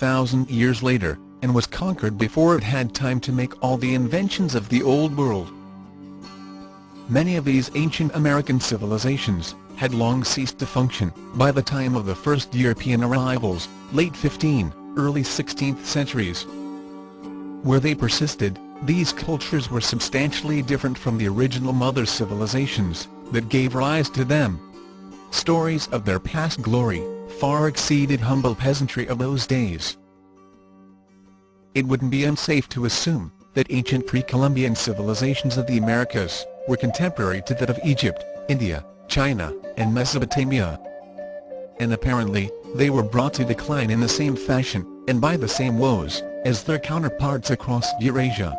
3,000 years later, and was conquered before it had time to make all the inventions of the Old World. Many of these ancient American civilizations had long ceased to function by the time of the first European arrivals, late 15th, early 16th centuries. Where they persisted, these cultures were substantially different from the original mother civilizations that gave rise to them. Stories of their past glory far exceeded humble peasantry of those days. It wouldn't be unsafe to assume that ancient pre-Columbian civilizations of the Americas were contemporary to that of Egypt, India, China, and Mesopotamia. And apparently, they were brought to decline in the same fashion, and by the same woes, as their counterparts across Eurasia.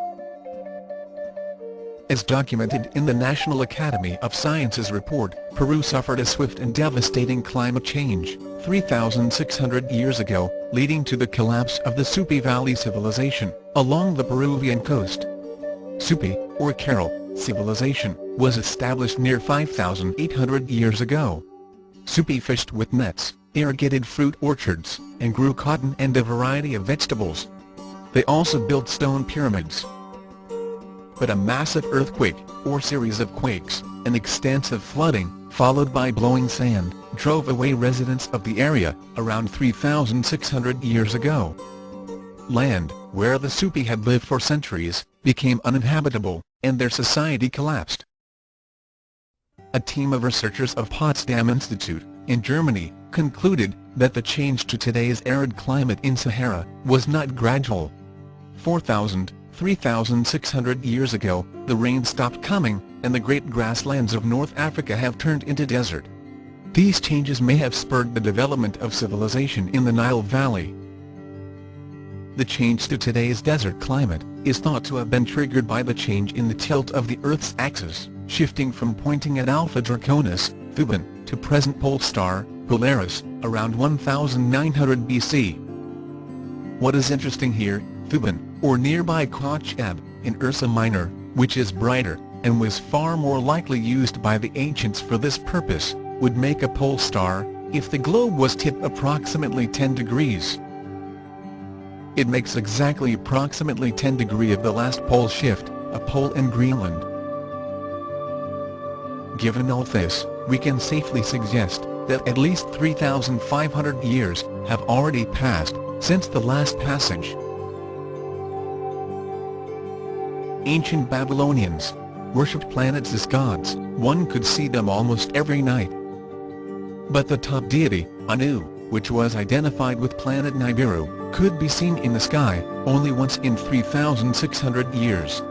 As documented in the National Academy of Sciences report, Peru suffered a swift and devastating climate change 3,600 years ago, leading to the collapse of the Supi Valley civilization along the Peruvian coast. Supi, or Carol, civilization was established near 5,800 years ago. Supi fished with nets, irrigated fruit orchards, and grew cotton and a variety of vegetables. They also built stone pyramids. But a massive earthquake, or series of quakes, and extensive flooding, followed by blowing sand, drove away residents of the area around 3,600 years ago. Land, where the Supi had lived for centuries, became uninhabitable, and their society collapsed. A team of researchers of Potsdam Institute, in Germany, concluded that the change to today's arid climate in Sahara was not gradual. 3,600 years ago, the rain stopped coming, and the great grasslands of North Africa have turned into desert. These changes may have spurred the development of civilization in the Nile Valley. The change to today's desert climate is thought to have been triggered by the change in the tilt of the Earth's axis, shifting from pointing at Alpha Draconis, Thuban, to present pole star, Polaris, around 1900 BC. What is interesting here, Thuban, or nearby Kocheb, in Ursa Minor, which is brighter, and was far more likely used by the ancients for this purpose, would make a pole star, if the globe was tipped approximately 10 degrees. It makes exactly approximately 10 degrees of the last pole shift, a pole in Greenland. Given all this, we can safely suggest that at least 3,500 years have already passed since the last passage. Ancient Babylonians worshipped planets as gods. One could see them almost every night. But the top deity, Anu, which was identified with planet Nibiru, could be seen in the sky only once in 3,600 years.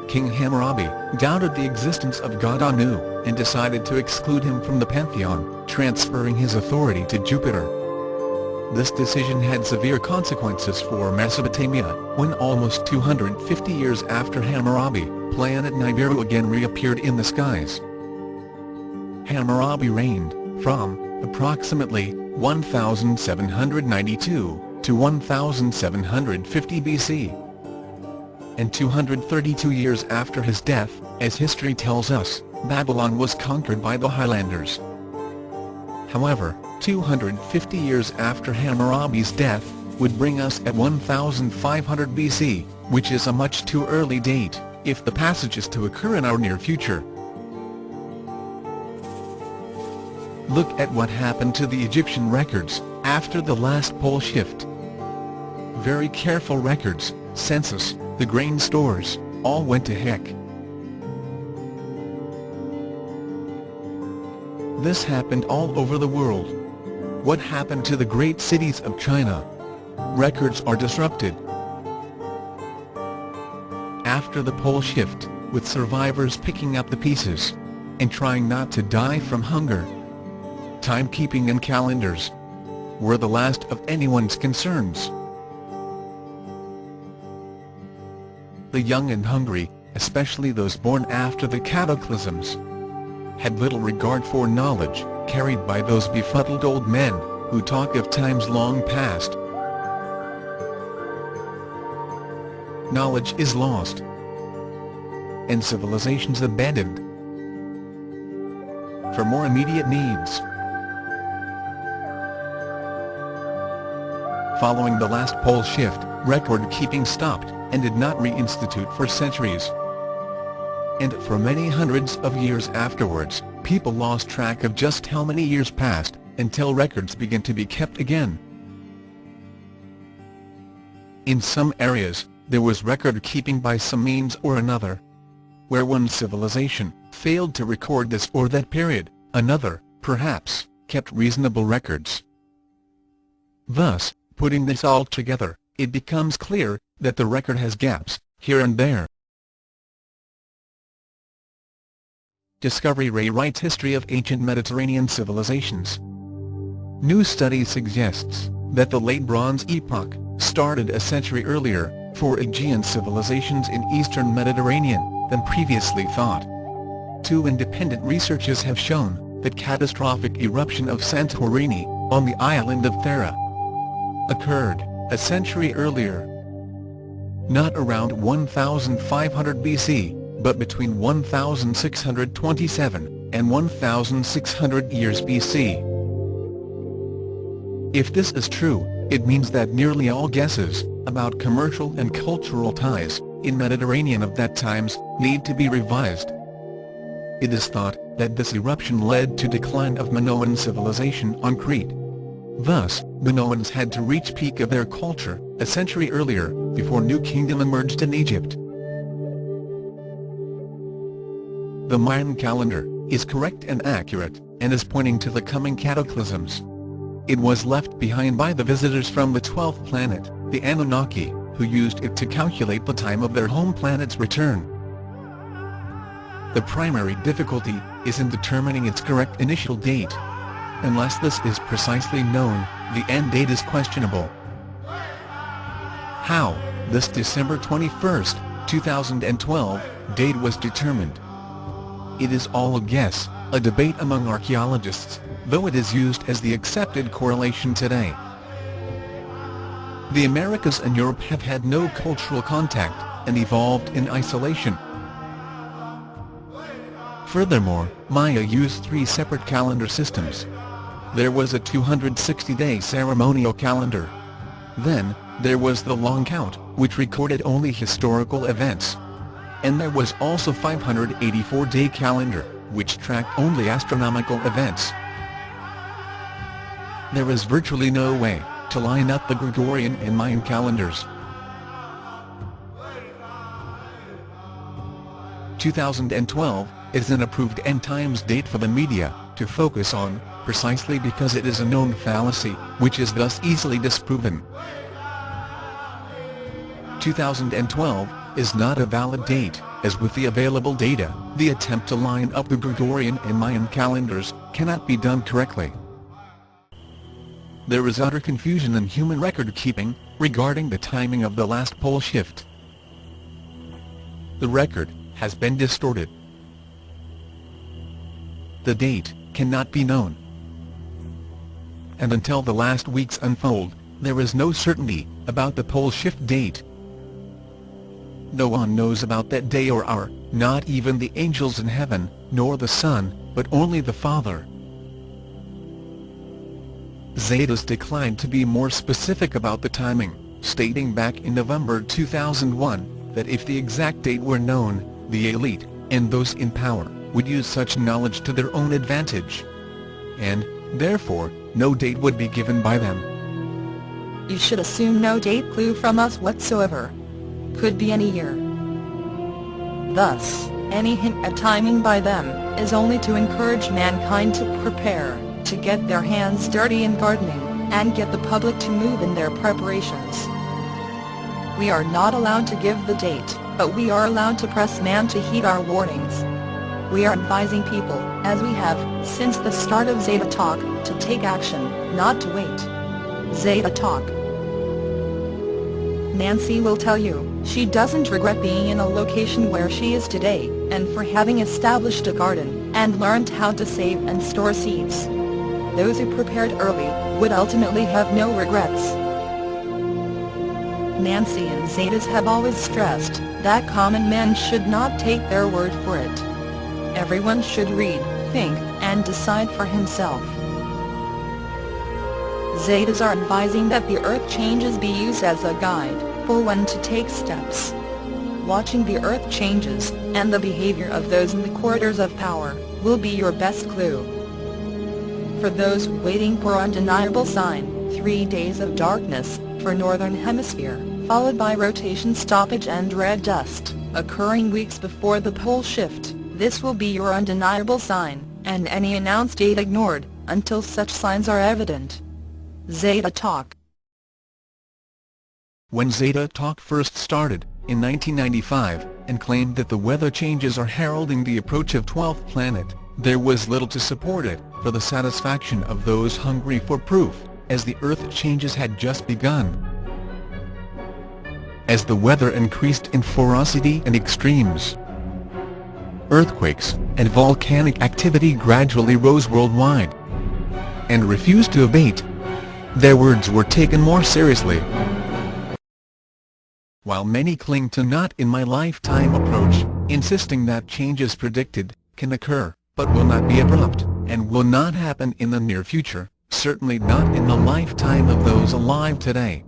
King Hammurabi doubted the existence of god Anu, and decided to exclude him from the pantheon, transferring his authority to Jupiter. This decision had severe consequences for Mesopotamia, when almost 250 years after Hammurabi, planet Nibiru again reappeared in the skies. Hammurabi reigned from approximately 1792 to 1750 BC. And 232 years after his death, as history tells us, Babylon was conquered by the Highlanders. However, 250 years after Hammurabi's death would bring us at 1500 BC, which is a much too early date, if the passage is to occur in our near future. Look at what happened to the Egyptian records after the last pole shift. Very careful records, census, the grain stores, all went to heck. This happened all over the world. What happened to the great cities of China? Records are disrupted. After the pole shift, with survivors picking up the pieces and trying not to die from hunger, timekeeping and calendars were the last of anyone's concerns. The young and hungry, especially those born after the cataclysms, had little regard for knowledge, carried by those befuddled old men, who talk of times long past. Knowledge is lost, and civilizations abandoned. For more immediate needs, Following the last pole shift, record-keeping stopped, and did not reinstitute for centuries. And for many hundreds of years afterwards, people lost track of just how many years passed, until records began to be kept again. In some areas, there was record-keeping by some means or another. Where one civilization failed to record this or that period, another, perhaps, kept reasonable records. Thus, putting this all together, it becomes clear that the record has gaps, here and there. Discovery rewrites history of ancient Mediterranean civilizations. New study suggests that the Late Bronze Epoch started a century earlier for Aegean civilizations in eastern Mediterranean than previously thought. Two independent researchers have shown that catastrophic eruption of Santorini, on the island of Thera, occurred a century earlier. Not around 1500 BC, but between 1627 and 1600 years BC. If this is true, it means that nearly all guesses about commercial and cultural ties in Mediterranean of that times need to be revised. It is thought that this eruption led to decline of Minoan civilization on Crete. Thus, Minoans had to reach peak of their culture a century earlier, before New Kingdom emerged in Egypt. The Mayan calendar is correct and accurate, and is pointing to the coming cataclysms. It was left behind by the visitors from the 12th planet, the Anunnaki, who used it to calculate the time of their home planet's return. The primary difficulty is in determining its correct initial date. Unless this is precisely known, the end date is questionable. How this December 21, 2012, date was determined? It is all a guess, a debate among archaeologists, though it is used as the accepted correlation today. The Americas and Europe have had no cultural contact, and evolved in isolation. Furthermore, Maya used 3 separate calendar systems. There was a 260-day ceremonial calendar. Then, there was the long count, which recorded only historical events. And there was also 584-day calendar, which tracked only astronomical events. There is virtually no way to line up the Gregorian and Mayan calendars. 2012 is an approved end times date for the media to focus on, precisely because it is a known fallacy, which is thus easily disproven. 2012 is not a valid date, as with the available data, the attempt to line up the Gregorian and Mayan calendars cannot be done correctly. There is utter confusion in human record-keeping regarding the timing of the last pole shift. The record has been distorted. The date cannot be known. And until the last weeks unfold, there is no certainty about the pole shift date. No one knows about that day or hour, not even the angels in heaven, nor the Son, but only the Father. Zetas declined to be more specific about the timing, stating back in November 2001, that if the exact date were known, the elite, and those in power, would use such knowledge to their own advantage. And, therefore, no date would be given by them. You should assume no date clue from us whatsoever. Could be any year. Thus, any hint at timing by them is only to encourage mankind to prepare, to get their hands dirty in gardening, and get the public to move in their preparations. We are not allowed to give the date, but we are allowed to press man to heed our warnings. We are advising people, as we have, since the start of Zeta Talk, to take action, not to wait. Zeta Talk. Nancy will tell you, she doesn't regret being in a location where she is today, and for having established a garden, and learned how to save and store seeds. Those who prepared early, would ultimately have no regrets. Nancy and Zetas have always stressed, that common men should not take their word for it. Everyone should read, think, and decide for himself. Zetas are advising that the Earth changes be used as a guide for when to take steps. Watching the Earth changes, and the behavior of those in the corridors of power, will be your best clue. For those waiting for undeniable sign, 3 days of darkness, for Northern Hemisphere, followed by rotation stoppage and red dust, occurring weeks before the pole shift, this will be your undeniable sign, and any announced date ignored, until such signs are evident. Zeta Talk. When Zeta Talk first started, in 1995, and claimed that the weather changes are heralding the approach of 12th planet, there was little to support it, for the satisfaction of those hungry for proof, as the Earth changes had just begun. As the weather increased in ferocity and extremes, earthquakes and volcanic activity gradually rose worldwide and refused to abate, their words were taken more seriously. While many cling to not in my lifetime approach, insisting that changes predicted can occur, but will not be abrupt, and will not happen in the near future, certainly not in the lifetime of those alive today.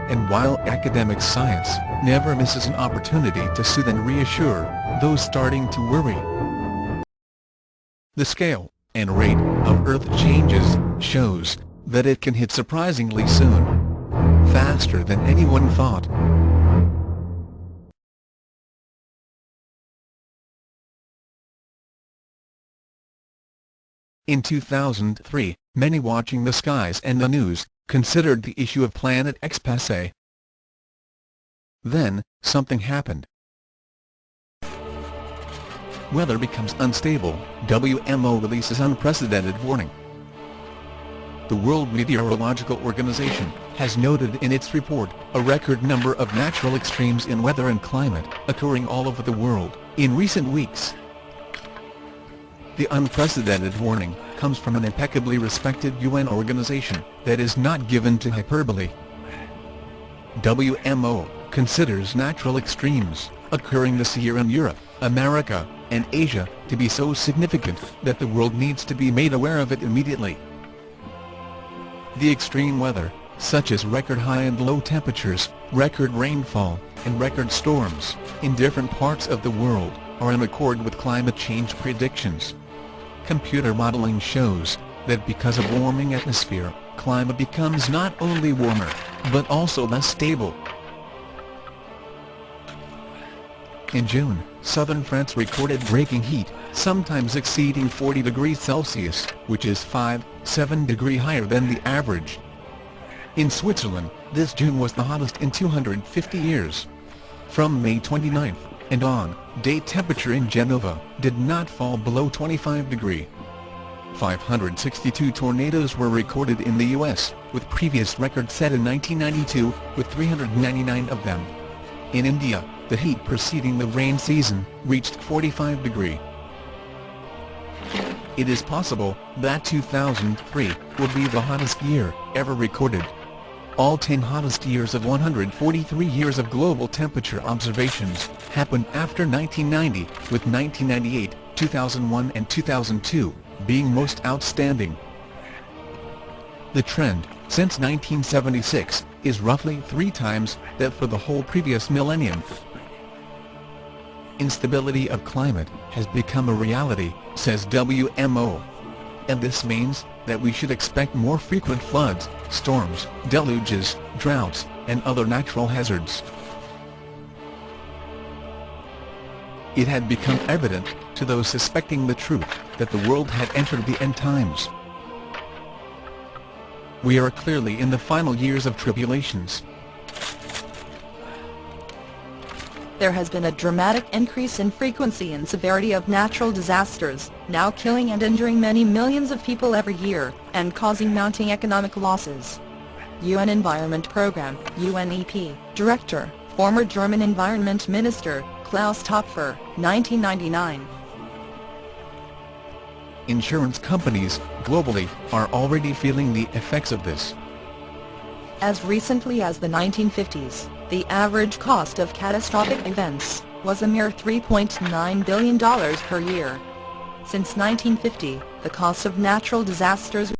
And while academic science never misses an opportunity to soothe and reassure those starting to worry, the scale and rate of Earth changes shows that it can hit surprisingly soon, faster than anyone thought. In 2003, many watching the skies and the news considered the issue of Planet X passé. Then, something happened. Weather becomes unstable, WMO releases unprecedented warning. The World Meteorological Organization has noted in its report a record number of natural extremes in weather and climate occurring all over the world in recent weeks. The unprecedented warning comes from an impeccably respected UN organization that is not given to hyperbole. WMO considers natural extremes occurring this year in Europe, America, and Asia to be so significant that the world needs to be made aware of it immediately. The extreme weather, such as record high and low temperatures, record rainfall, and record storms, in different parts of the world, are in accord with climate change predictions. Computer modeling shows that because of warming atmosphere, climate becomes not only warmer, but also less stable. In June, southern France recorded breaking heat, sometimes exceeding 40 degrees Celsius, which is 5-7 degrees higher than the average. In Switzerland, this June was the hottest in 250 years. From May 29th and on, day temperature in Genova did not fall below 25 degrees. 562 tornadoes were recorded in the U.S., with previous records set in 1992, with 399 of them. In India, the heat preceding the rain season reached 45 degrees. It is possible that 2003 will be the hottest year ever recorded. All 10 hottest years of 143 years of global temperature observations happened after 1990, with 1998, 2001 and 2002 being most outstanding. The trend, since 1976, is roughly 3 times that for the whole previous millennium. Instability of climate has become a reality, says WMO. And this means that we should expect more frequent floods, storms, deluges, droughts, and other natural hazards. It had become evident to those suspecting the truth that the world had entered the end times. We are clearly in the final years of tribulations. There has been a dramatic increase in frequency and severity of natural disasters, now killing and injuring many millions of people every year, and causing mounting economic losses. UN Environment Program, UNEP, Director, former German Environment Minister, Klaus Topfer, 1999. Insurance companies, globally, are already feeling the effects of this. As recently as the 1950s, the average cost of catastrophic events was a mere $3.9 billion per year. Since 1950, the cost of natural disasters